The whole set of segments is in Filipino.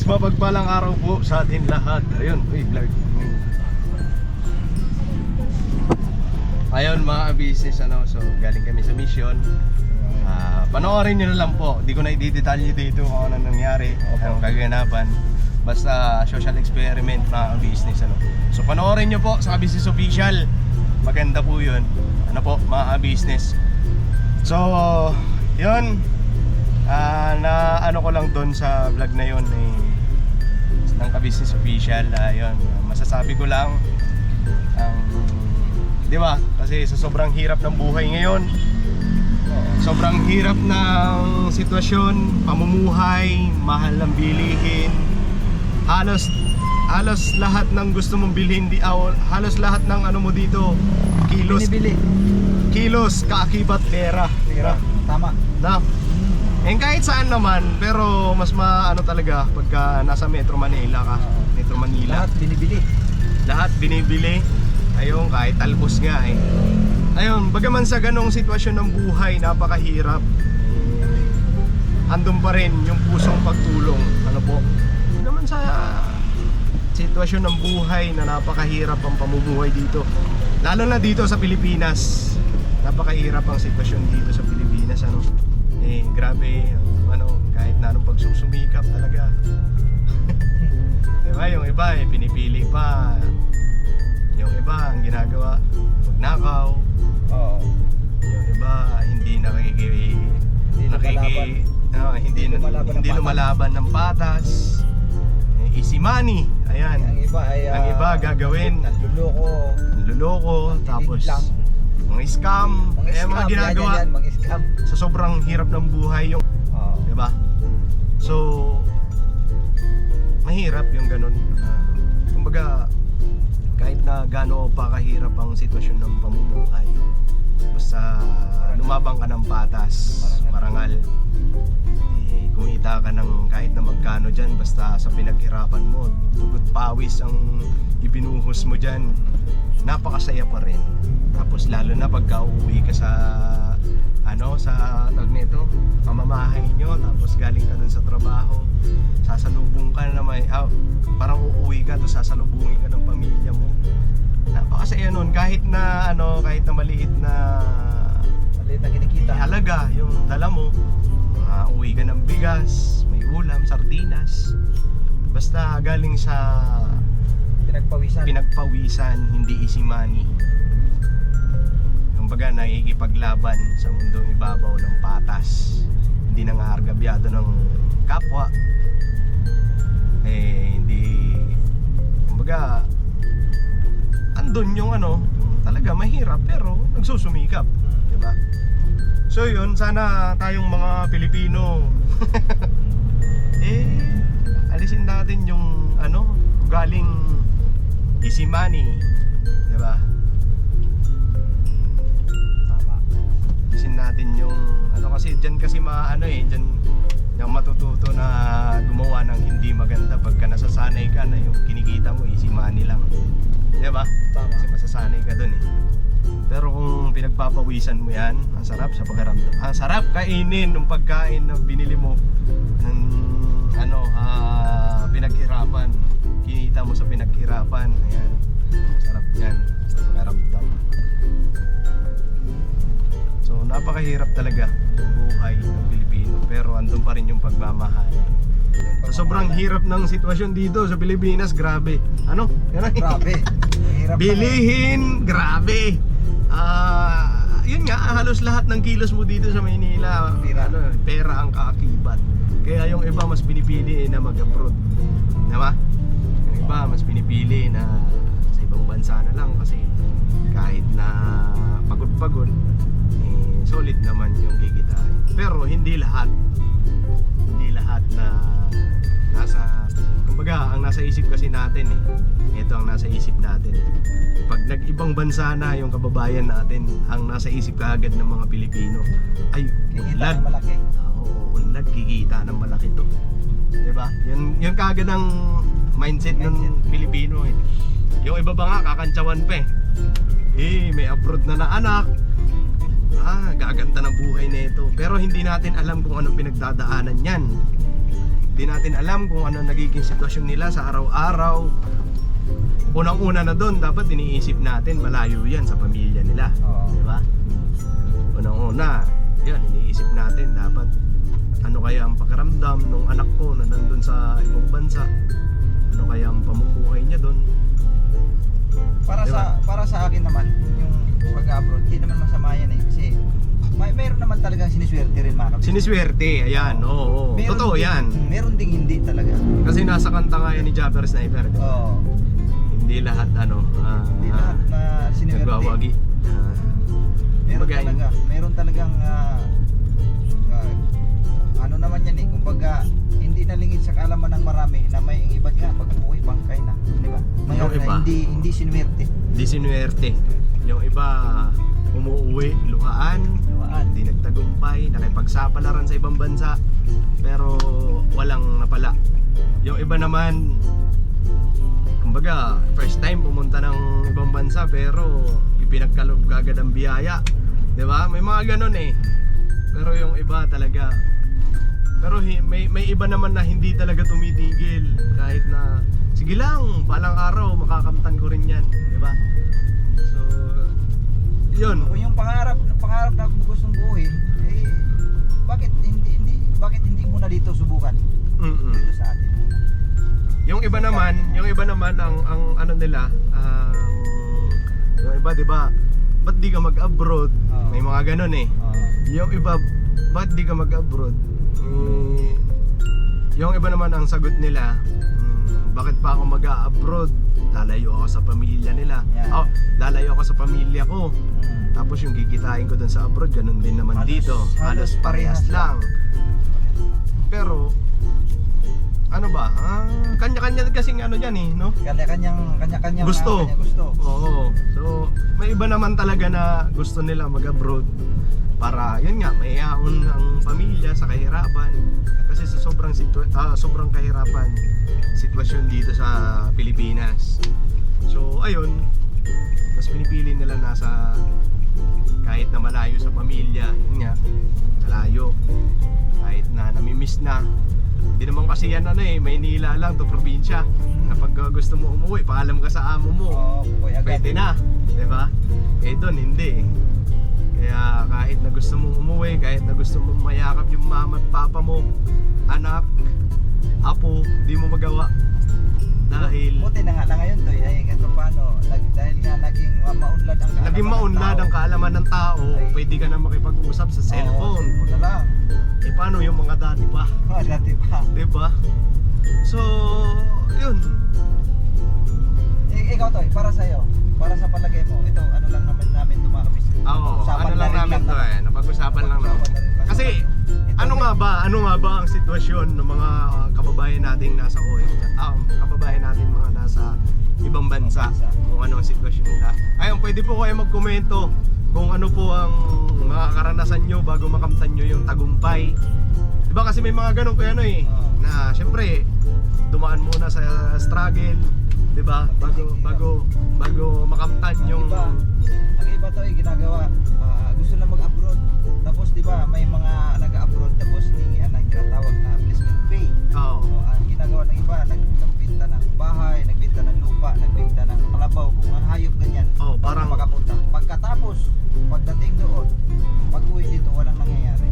mapagpalang araw po sa atin lahat. Ayun, vlog. Ayun mga business, so galing kami sa mission. Panoorin nyo na lang po. Di ko na i-detalye dito kung ano nangyari, anong kaganapan. Basta social experiment mga business, So panoorin nyo po sa business official. Maganda po yun. Ano po mga business. So yun, na ano ko lang doon sa vlog na yun ng ka-business official. Yun, masasabi ko lang di ba? Kasi sa sobrang hirap ng buhay ngayon, sobrang hirap ng sitwasyon, pamumuhay, mahal ng bilihin. Halos lahat ng gusto mong bilhin, halos lahat ng ano mo dito, Binibili. kilos, kaakibat pera. Tama. Na. And kahit saan naman, pero mas maano talaga pagka nasa Metro Manila ka. Metro Manila. Lahat binibili. Lahat binibili. Ayun, kahit talbos nga Ayun, bagaman sa ganong sitwasyon ng buhay, napakahirap, andun pa rin yung pusong pagtulong. Ano po? Bagaman sa sitwasyon ng buhay na napakahirap ang pamumuhay dito, lalo na dito sa Pilipinas. Napakahirap ang sitwasyon dito sa Pilipinas, grabe, kahit na anong pagsusumikap talaga. Diba, yung iba pinipili pa. Yung iba ang ginagawa, magnakaw. Oo. Yung iba hindi lumalaban ng patas. Easy money. Ayan. Ang iba gagawin naluloko, tapos mga scam. Mga ginagawa mga scam. sa sobrang hirap ng buhay yung, diba? So mahirap yung ganun. Kumbaga, kahit na gaano pa kahirap ang sitwasyon ng pamumuhay, basta lumabang ka ng patas, marangal, kumita ka ng kahit na magkano dyan, basta sa pinaghirapan mo, dugot pawis ang ibinuhos mo dyan, napakasaya pa rin. Tapos lalo na pagka uuwi ka sa sa tag nito, pamamahay nyo, tapos galing ka dun sa trabaho, sasalubong ka na parang uuwi ka, tapos sasalubungin ka ng pamilya mo. Napakasaya nun, kahit na maliit na kinikita, halaga yung dala mo. Uwi ka ng bigas, may ulam, sardinas, basta galing sa pinagpawisan, hindi easy money. Kumbaga, nakikipaglaban sa mundong ibabaw ng patas, hindi nangaargabyado ng kapwa. Hindi, kumbaga, andun yung talaga mahirap pero nagsusumikap, diba? So yun, sana tayong mga Pilipino alisin natin yung galing easy money, diba? Alisin natin yung kasi dyan kasi dyan yung matututo na gumawa ng hindi maganda pagka nasasanay ka na yung kinikita mo easy money lang, diba? Kasi masasanay ka dun Pero kung pinagpapawisan mo yan, ang sarap sa pakiramdam. Ang sarap kainin ng pagkain na binili mo ng pinaghirapan. Kinita mo sa pinaghirapan. Ayan. Sarap yan sa pakiramdam. So napakahirap talaga ang buhay ng Pilipino, pero andun pa rin yung pagmamahal. Sa sobrang hirap ng sitwasyon dito sa Pilipinas, grabe. Grabe. Bilihin, grabe. Yun nga, halos lahat ng kilos mo dito sa Maynila, pera ang kaakibat. Kaya yung iba mas pinipili na mag-abroad, diba? Yung iba mas pinipili na sa ibang bansa na lang, kasi kahit na pagod-pagod, solid naman yung kikitain. Pero hindi lahat na kumbaga, ang nasa isip kasi natin ito ang nasa isip natin. Pag nag-ibang bansa na yung kababayan natin, ang nasa isip kaagad ng mga Pilipino ay kikita ng malaki. Unlad, kikita ng malaki to, diba? Yun kaagad ang mindset ng Pilipino Yung iba ba nga, kakantsawan pa may abroad na anak, gaganda ng buhay nito. Pero hindi natin alam kung anong pinagdadaanan yan. Di natin alam kung ano nagiging sitwasyon nila sa araw-araw. Unang-una na doon, dapat iniisip natin malayo yan sa pamilya nila. Oo. Di ba? Unang-una, yan, iniisip natin dapat ano kaya ang pakiramdam ng anak ko na nandun sa ibang bansa. Ano kaya ang pamumuhay niya doon. Diba? Para sa akin naman, yung pag-abroad, hindi naman masama yan eh. Kasi mayroon naman talagang siniswerte rin mga kapatid. Siniswerte, ayan, oo. Meron Totoo ding- yan. Meron ding hindi talaga. Kasi nasa kanta nga yan ni Japper Sniper. Oo. Hindi lahat Hindi lahat na siniswerte. nagwawagi. Meron talagang ano naman yan eh, kumbaga hindi nalingid sa kaalaman ng marami na may iba nga pag umuwi bangkay na, di ba? May Yung iba. hindi sinuwerte. Di sinuwerte. Yung iba umuwi, luhaan, hindi nagtagumpay, nakipagsapalaran sa ibang bansa, pero walang napala. Yung iba naman, kumbaga, first time pumunta ng ibang bansa pero ipinagkaloob kagad ang biyaya. 'Di ba? May mga ganun eh. Pero yung iba talaga, pero may iba naman na hindi talaga tumitigil kahit na sige lang, balang araw makakamtan ko rin 'yan, 'di ba? So, 'yun. Kung yung pangarap na gustong buuin, eh bakit hindi mo na dito subukan? Dito sa atin muna. Yung iba naman ang ano nila, yung iba 'di ba? Ba't di ka mag-abroad? Oo. May mga ganun eh. Yung iba, ba't di ka mag-abroad? Yung iba naman ang sagot nila, bakit pa ako mag-abroad? Lalayo ako sa pamilya nila. Yeah. Lalayo ako sa pamilya ko. Tapos yung kikitain ko dun sa abroad, ganun din naman dito. Halos parehas lang. Pero ano ba? Kanya-kanya kasing ano diyan eh, no? Kanya-kanyang Gusto. gusto. Oo. So, may iba naman talaga na gusto nila mag-abroad para yun nga, may iaon ng pamilya sa kahirapan. Kasi sa sobrang kahirapan sitwasyon dito sa Pilipinas. So, ayun, mas pinipili nila nasa kahit na malayo sa pamilya, yun nga, malayo. Kahit na namimiss na. Hindi naman kasi yan ano eh, Maynila lang to probinsya. Na pag gusto mo umuwi, paalam ka sa amo mo. Pwede na, 'di ba? Eh doon hindi. Kaya kahit na gusto mong umuwi, kahit na gusto mong mayakap yung mama at papa mo, anak, apo, di mo magawa. Dahil Buti na nga na ngayon to, ay ganito paano, dahil nga naging maunlad ang kaalaman. naging maunlad ang kaalaman ng tao, Ay. pwede ka na makipag-usap sa cellphone. Oo, na lang. Eh paano yung mga dati pa? Dati pa. 'Di ba? So, yun. Ikaw to, para sa'yo, para sa palagay mo, ito ano lang naman namin tumakabis. Oo, ano lang namin to eh, napag-usapan lang naman. Kasi ano nga ba ang sitwasyon ng mga kababayan nating nasa kababayan natin mga nasa ibang bansa, kung ano ang sitwasyon nila. Ayun, pwede po kayo magkomento kung ano po ang mga karanasan nyo bago makamtan nyo yung tagumpay. Diba kasi may mga ganun kaya ano eh, na syempre dumaan muna sa struggle, diba? Bago makamtan yung Ang iba to ay ginagawa, gusto na mag-abroad. Tapos di ba may mga nag-abroad tapos hiningian ng tinatawag na placement pay. Oo. So, ang ginagawa ng iba, nagbenta ng bahay, nagbenta ng lupa, nagbenta ng kalabaw, kung ang hayop ganyan. Oh, parang makapunta. Pagkatapos, pagdating doon, pag-uwi dito walang nangyayari.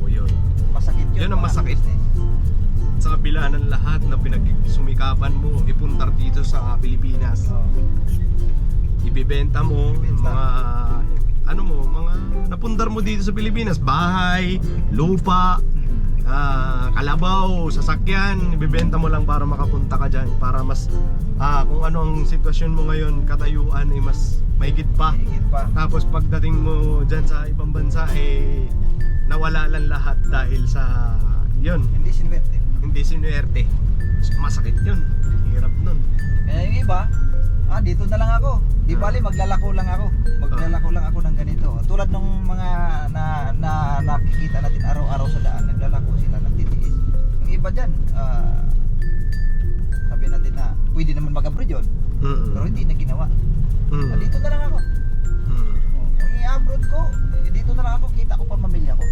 yun. Masakit yun. Yun ang mga masakit. business. Sa kabila ng lahat na pinagsumikapan mo, ipuntar dito sa Pilipinas. Oo. Ibibenta mo mga mga napundar mo dito sa Pilipinas, bahay, lupa, kalabaw, sasakyan, ibibenta mo lang para makapunta ka dyan, para mas kung ano ang sitwasyon mo ngayon, katayuan ay mas mahigit pa. Higit pa. Tapos pagdating mo dyan sa ibang bansa eh nawala lang lahat dahil sa yun, Hindi sinuwerte. hindi sinuwerte. Masakit yun, hirap nun. Kaya yung iba, dito na lang ako. Di bali, maglalako lang ako. Maglalako lang ako ng ganito. Tulad nung mga nakikita natin araw-araw sa daan, naglalako sila, nagtitiis. Yung iba dyan, sabi natin na pwede naman mag-abroad yun, pero hindi na ginawa. Dito na lang ako. Kung i-abroad ko, dito na lang ako, kita ko pamilya ko.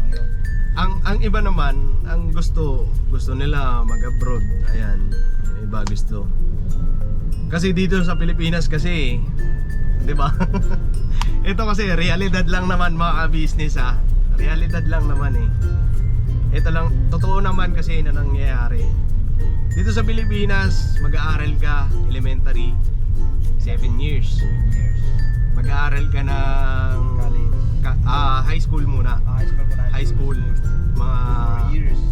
Ayun. Ang ang iba naman, ang gusto nila mag-abroad. Ayan, yung iba gusto. Kasi dito sa Pilipinas kasi, 'di ba? Ito kasi realidad lang naman mga ka-business ha. Realidad lang naman eh. Ito lang, totoo naman kasi na nangyayari. Dito sa Pilipinas, mag-aaral ka elementary 7 years. Mag-aaral ka ng high school muna. High school mga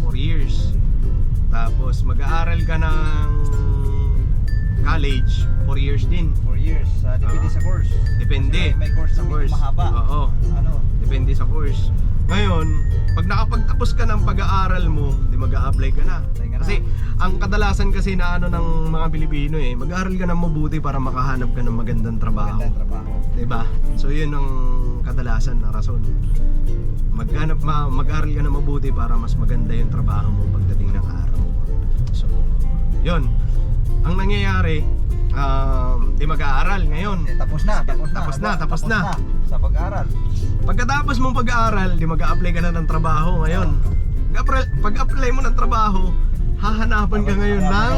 4 years. Tapos mag-aaral ka ng college 4 years din. 4 years. Depende sa course. Depende. Kasi may course na medyo mahaba. Oo. Ano? Depende sa course. Ngayon, pag nakapagtapos ka ng pag-aaral mo, di mag-a-apply ka na. Kasi ang kadalasan kasi na ano ng mga Pilipino eh, mag-aaral ka ng mabuti para makahanap ka ng magandang trabaho. Magandang trabaho. Diba? So yun ang kadalasan na rason. Mag-aral ka ng mabuti para mas maganda yung trabaho mo pagdating ng araw. So, yun. Ang nangyayari, di mag-aaral ngayon. Tapos na. Sa pag-aaral. Pagkatapos mong pag-aaral, di mag-a-apply ka na ng trabaho ngayon. Pag-apply mo ng trabaho, hahanapan ka ngayon ng...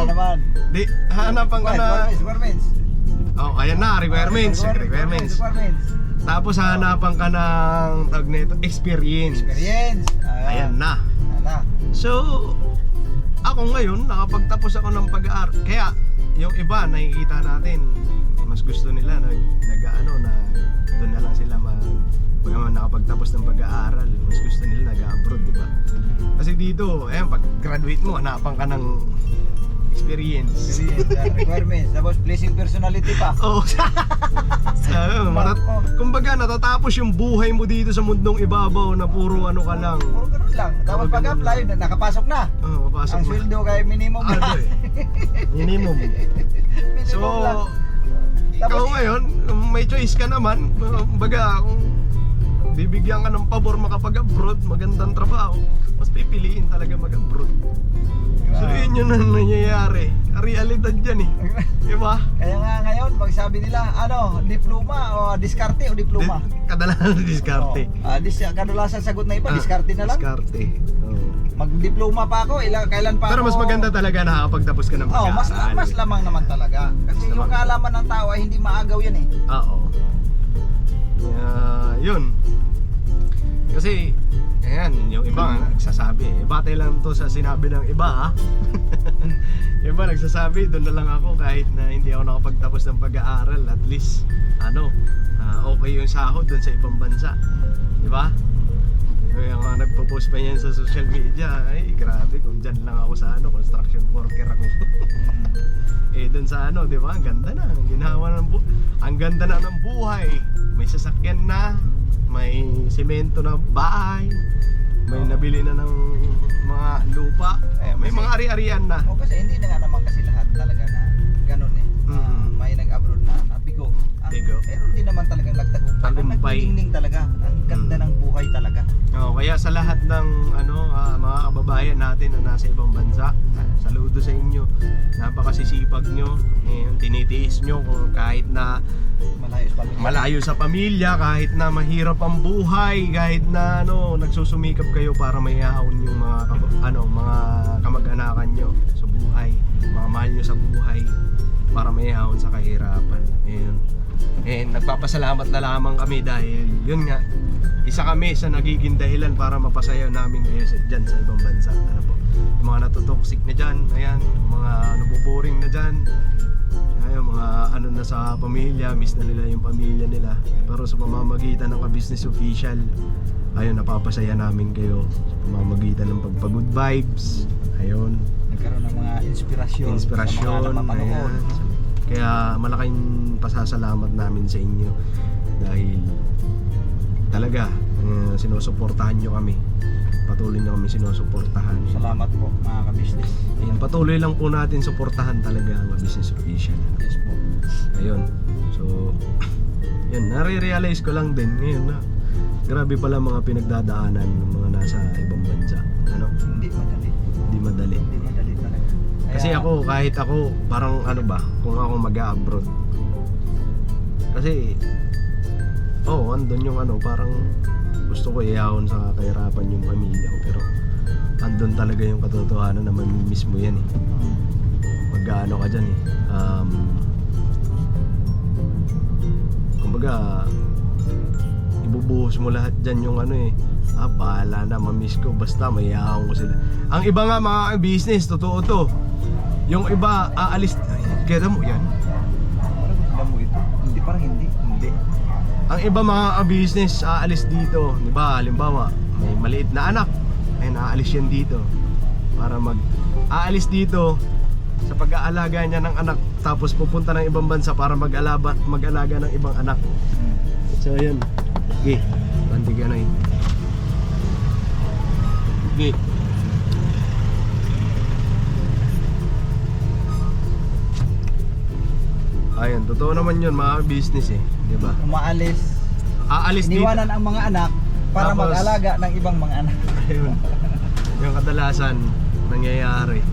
hahanapan ka na... Requirements. Oh, ayan na, requirements. Tapos hahanapan ka ng tawag nito, experience. Ayan na. So, ako ngayon, nakapagtapos ako ng pag-aaral. Kaya, yung iba, nakikita natin, mas gusto nila doon na lang sila pag nakapagtapos ng pag-aaral, mas gusto nila nag-abroad, di ba? Kasi dito, pag graduate mo, hanapan ka ng experience. Requirements. Tapos pleasing personality pa. Oo. Kumbaga, natatapos yung buhay mo dito sa mundong ibabaw na puro ano ka lang. Puro ganun lang. Tapos pag-apply, nakapasok na. Oo, papasok Ang na. sweldo kay minimum na. Minimum. So, ikaw ngayon, may choice ka naman. Kumbaga, kung bibigyan ka ng pabor makapag-abroad, magandang trabaho, mas pipiliin talaga mag-abroad. So yun yun ang nangyayari. Realidad yan eh. Diba? Kaya nga ngayon, pag sabi nila, diploma o diskarte o diploma? Kadalasan diskarte. Kadalasan sagot na iba, diskarte na lang. Diskarte. Mag-diploma pa ako, kailan pa pero ako... mas maganda talaga nakakapagtapos ka ng pag-aaral. Mas lamang naman talaga. Kasi yung kaalaman ng tao ay hindi maagaw yan eh. Oo. Yun. Kasi, ayan, yung iba nagsasabi, batay lang to sa sinabi ng iba ha. Yung iba nagsasabi, doon na lang ako kahit na hindi ako nakapagtapos ng pag-aaral, at least, okay yung sahod doon sa ibang bansa. Diba? Yung mga nagpo-post pa yan sa social media, ay grabe, kung dyan lang ako sa construction worker ako. Doon sa diba? Ang ganda na, ang ganda na ng buhay. May sasakyan na, may semento na bahay, may nabili na ng mga lupa, may mga ari-arian na. Kasi hindi na nga naman kasi lahat talaga na ganun eh. May nag-abroad na bigo. Pero hindi naman talagang nagtagumpay. Nagdingning talaga. Ang ganda ng buhay talaga. Kaya sa lahat ng mga kababayan natin na nasa ibang bansa, saludo sa inyo. Napakasisipag nyo. Tinitiis nyo kung kahit na malayo sa pamilya, kahit na mahirap ang buhay, kahit na nagsusumikap kayo para mayahaon yung mga kamag-anakan nyo sa buhay, mga mahal nyo sa buhay, para mayahaon sa kahirapan. Nagpapasalamat na lamang kami dahil yun nga, isa kami sa nagiging dahilan para mapasaya namin kayo dyan sa ibang bansa. Yung mga natutoxic na dyan, ayan, mga nabuboring na dyan, ayan, mga na sa pamilya, miss na nila yung pamilya nila, pero sa pamamagitan ng ka-business official, ayun, napapasaya namin kayo sa pamamagitan ng pagpa-good vibes. Ayun, nagkaroon ng mga inspirasyon sa mga napapanood. Kaya malaking pasasalamat namin sa inyo dahil talaga sinusuportahan nyo kami. Patuloy nyo kami sinusuportahan. Salamat po mga ka-business. Ayun, patuloy lang po natin suportahan talaga ang business official. Yes po. Ayun. So, yun, nare-realize ko lang din ngayon na grabe pala mga pinagdadaanan ng mga nasa ibang bansa. Hindi madali. Hindi madali talaga. Kasi kahit ako, parang kung ako mag-a-abroad. Kasi, andun yung parang gusto ko iahon sa kahirapan yung pamilya ko. Pero, andun talaga yung katotohanan na mamimiss mo yan eh. Mag-ano ka dyan eh. Kumbaga, ibubuhos mo lahat dyan yung ano eh. Bahala na, mamiss ko, basta mayayaan ko sila. Ang iba nga mga business, totoo to. Yung iba, aalis, kaya mo yan. Parang gusto mo ito. Hindi, parang hindi. Hindi. Ang iba mga business, aalis dito. Di ba, halimbawa, may maliit na anak. Ayun, aalis yan dito. Para aalis dito sa pag-aalaga niya ng anak. Tapos pupunta ng ibang bansa para mag-alaga ng ibang anak. So, yun. Okay, banti ka na yun. Okay. Ayun, totoo naman yun mga business eh, di ba? Umaalis. Aalis dito. Iniwanan ang mga anak para Tapos, mag-alaga ng ibang mga anak. Ayun. Yung kadalasan nangyayari.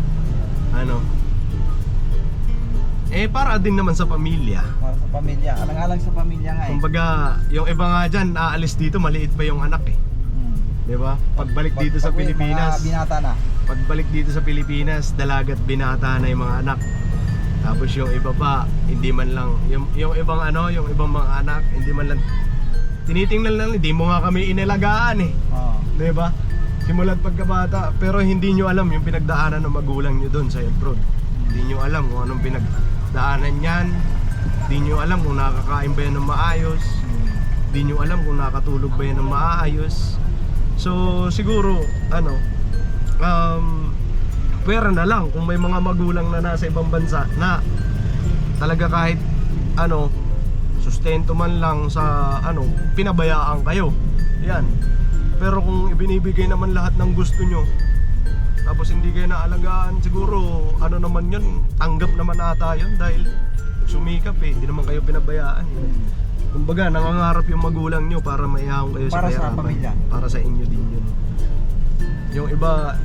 Ano? Para din naman sa pamilya. Para sa pamilya. Alang-alang sa pamilya nga eh. Kumbaga, yung iba nga dyan, aalis dito, maliit pa yung anak eh. Di ba? Pagbalik dito sa Pilipinas. Mga binata na. Pagbalik dito sa Pilipinas, dalagat binata na yung mga anak. Tapos yung iba pa, hindi man lang yung ibang ano, yung ibang mga anak, hindi man lang tinitingnan lang, hindi mo nga kami inalagaan eh. Oo. 'Di ba? Simula't pagkabata, pero hindi nyo alam yung pinagdaanan ng magulang nyo doon sa abroad. Hindi nyo alam kung anong pinagdaanan niyan. Hindi nyo alam kung nakakain ba yan ng maayos. Hindi nyo alam kung nakatulog ba yan ng maayos. So siguro ano, pwera na lang kung may mga magulang na nasa ibang bansa na talaga kahit ano, sustento man lang sa ano, pinabayaan kayo. Yan. Pero kung ibinibigay naman lahat ng gusto nyo, tapos hindi kayo naalagaan, siguro ano naman yun, tanggap naman ata yun dahil sumikap eh, hindi naman kayo pinabayaan. Kumbaga, nangangarap yung magulang nyo para maihahon kayo Para sa sa pamilya. Para sa inyo din yun. Yung iba,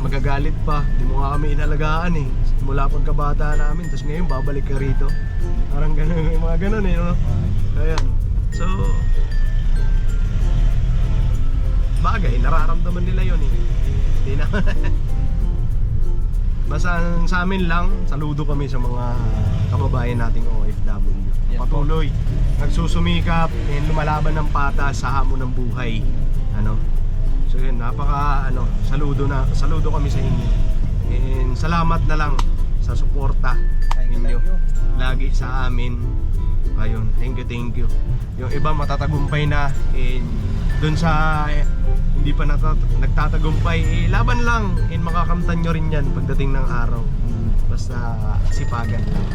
magagalit pa, di mo nga kami inalagaan eh. Mula pagkabata namin, tapos ngayon babalik ka rito. Parang ganun, mga ganun eh, no? Ayan. So, bagay, nararamdaman nila yun eh. Hindi na. Basta sa amin lang, saludo kami sa mga kababayan nating OFW. Patuloy, nagsusumikap and lumalaban ng patas sa hamon ng buhay. Ano? So yun, saludo kami sa inyo. And salamat na lang sa suporta ninyo lagi sa amin. Ayun, thank you. Yung iba matatagumpay na, and dun sa hindi pa nagtatagumpay, laban lang, and makakamtan nyo rin yan pagdating ng araw. Basta sipagan lang.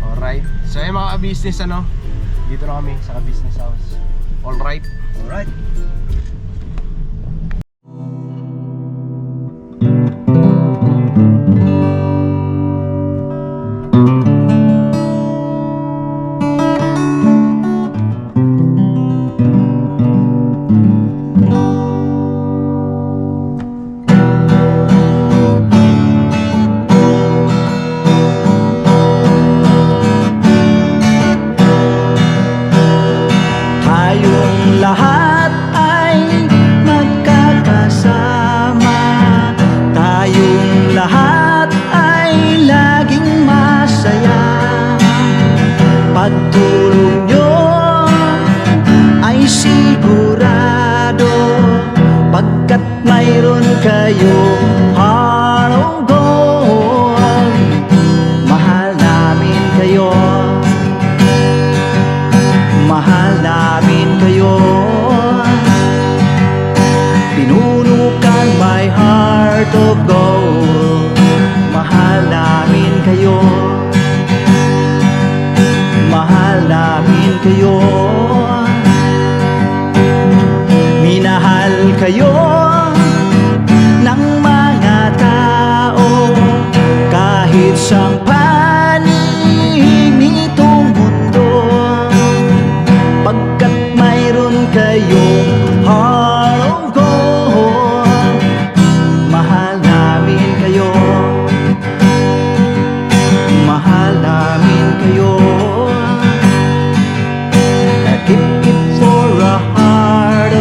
Alright. So yung mga business ano, dito na kami sa business house. Alright. Lahat ay magkakasama, tayong lahat ay laging masaya. Pagtulong nyo ay sigurado, pagkat mayroon kayong heart of gold. Mahal namin kayo, mahal namin kayo. Pinunukan my heart of gold. Mahal namin kayo, mahal namin kayo. Minahal kayo ng mga tao kahit sa panig nitong mundo, pagkat mayroon kayong heart of gold. Mahal namin kayo, mahal namin kayo. I keep it for a heart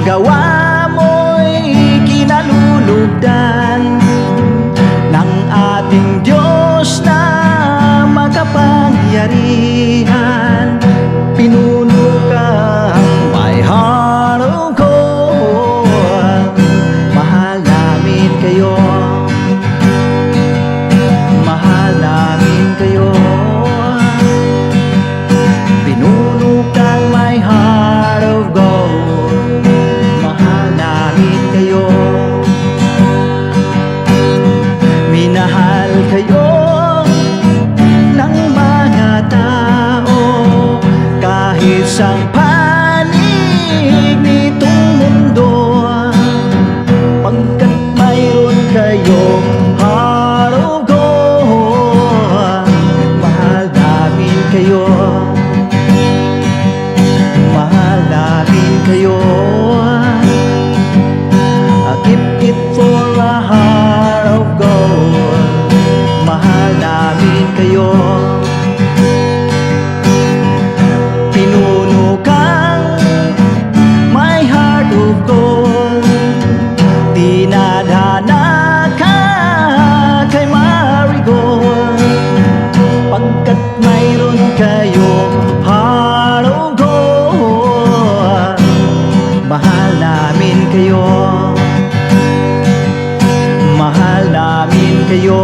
gawa mo'y kinalulugdan ng ating Diyos na makapangyarihan. Pinuno kang my heart of gold. Mahal namin kayo, mahal namin kayo. Pinuno kang my heart of gold. Mahal namin kayo, minahal kayo ng mga tao kahit sang panig nitong mundo, pagkat mayroon kayong heart of gold. Mahal namin kayo, mahal namin kayo. I keep it for a heart of gold. Mahal namin kayo. Pinuno kang my heart of gold. Dinadhana ka kay Marigold, pagkat mayroon kayong heart of gold. Mahal namin kayo, mahal namin kayo.